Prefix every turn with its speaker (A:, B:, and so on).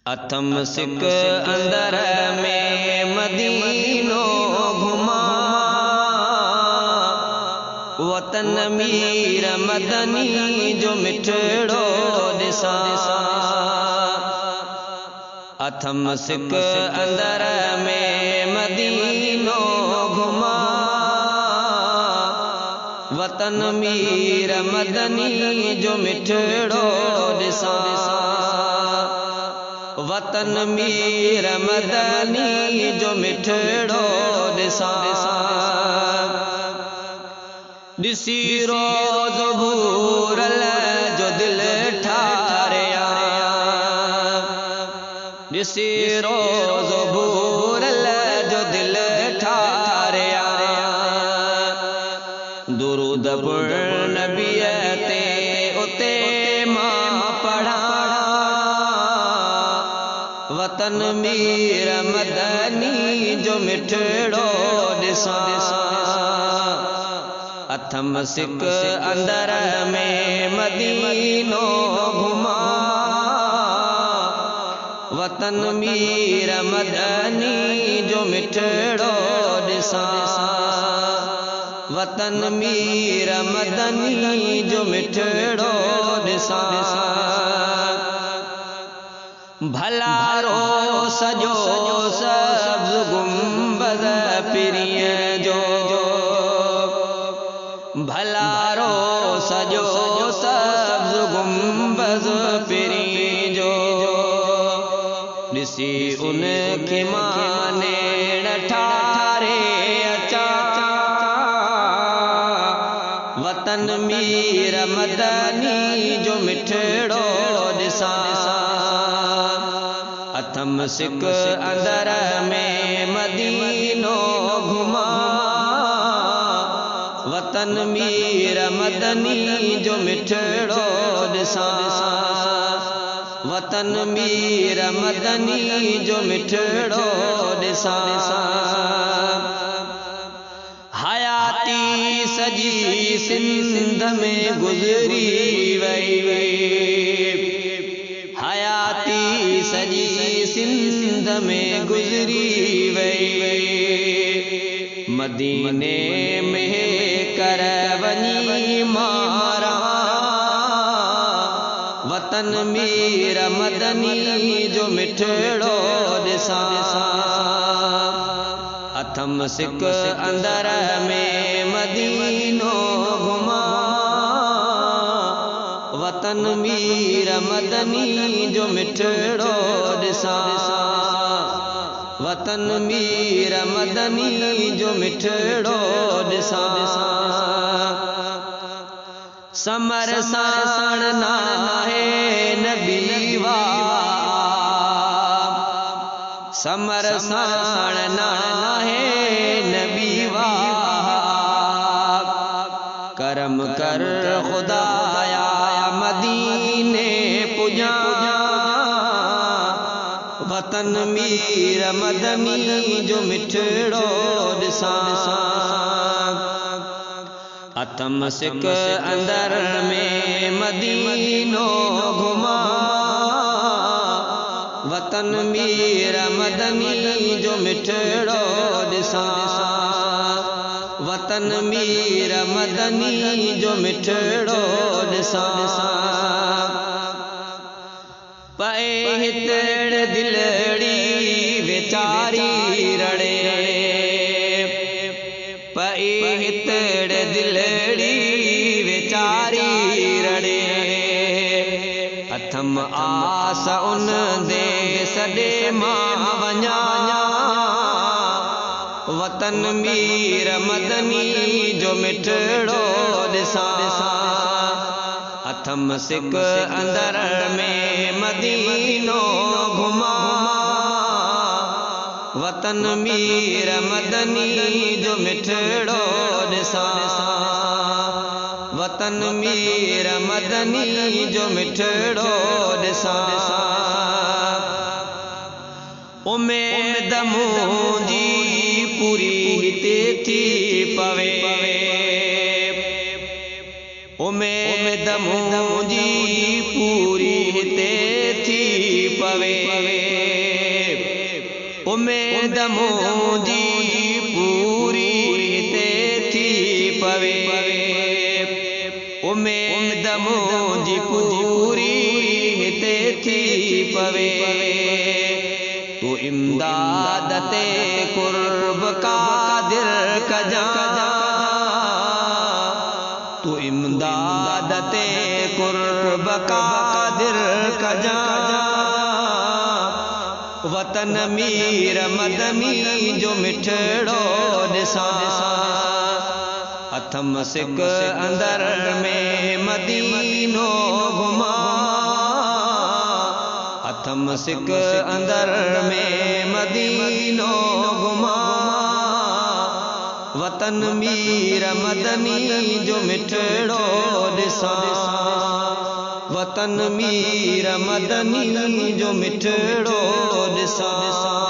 A: अथम सिक अंदर में मदीनो घुमा, वतन मीर मदनी जो मिठड़ो दिसा। अथम सिक अंदर में मदीनो घुमा, वतन मीर मदनी जो मिठड़ो दिसा। वतन मीर मदनी जो मिठड़ो दिसा। दिसी रोज़ भूरल जो दिल ठारिया, दिसी रोज़ भूरल जो दिल ठारिया। दुरूद पुर नबीअ ते उते मां पढ़ा, वतन मीर मदनी जो मिठड़ो दिसा। अथम सिक अंदर में मदीनो घुमा, वतन मीर मदनी जो मिठड़ो दिसा। वतन मीर मदनी जो मिठड़ो दिसा। भला रो सजो सब्ज़ गुंबद पिरिय जो, भला रो सजो सब्ज़ गुंबद पिरी जो। दिसी उनके माने ठारे अचा, वतन मीर मदनी जो मिठड़ो दिसा। अथम सिक अंदर में मदीनो घुमा, वतन मीर मदनी जो मिठड़ो दिसा। वतन मीर मदनी जो मिठड़ो दिसा। हयाती सजी सिंध में गुज़री वई, हयाती सजी सिंध में गुज़री वई। मदीने में कर वनी मारा, वतन मीर मदनी जो मिठड़ो दिसा। अथम सिक अंदर में मदीनो घुमा, वतन मीर मदनी जो मिठड़ो दिसा। वतन मीर मदनी जो मिठड़ो दिसा। समर साण नाहे नबी वा, समर साण नाहे नबी वा। करम कर खुदाया मदीने पुजा, वतन मीर मदनी जो मिठड़ो दिसा। अथम सिक अंदर में मदीनो घुमा, वतन मीर मदनी जो मिठड़ो दिसा। वतन मीर मदनी जो मिठड़ो दिसा। पए हितड़ दिलड़ी वेचारी रड़े, पए हितड़ दिलड़ी वेचारी रड़े। अथम आस उन दे सॾे मां वञा, वतन मीर मदनी जो मिठड़ो दिसा। अथम सिक अंदर में मदीनो घुमा, वतन मीर मदनी जो मिठड़ो दिसा। वतन मीर मदनी जो मिठड़ो दिसा। उम्मीद मुंहिंजी पूरी हिते थी पवे, उम्मीद मुंहिंजी पूरी हिते थी पवे। उमेद मुंहिंजी पूरी ते थी पवे उमेद मुंहिंजी पूरी ते थी पवे तू इमदाद ते कुर्ब कादिर कजा तू इमदाद ते कुर्ब कादिर कजा वतन मीर मदनी जो मिठड़ो ॾिसां अथम सिक अंदर में मदीनो घुमा अथम सिक अंदर में मदीनो घुमा वतन मीर मदनी जो मिठड़ो ॾिसां वतन मीर मदनी जो मिठड़ो ॾिसां।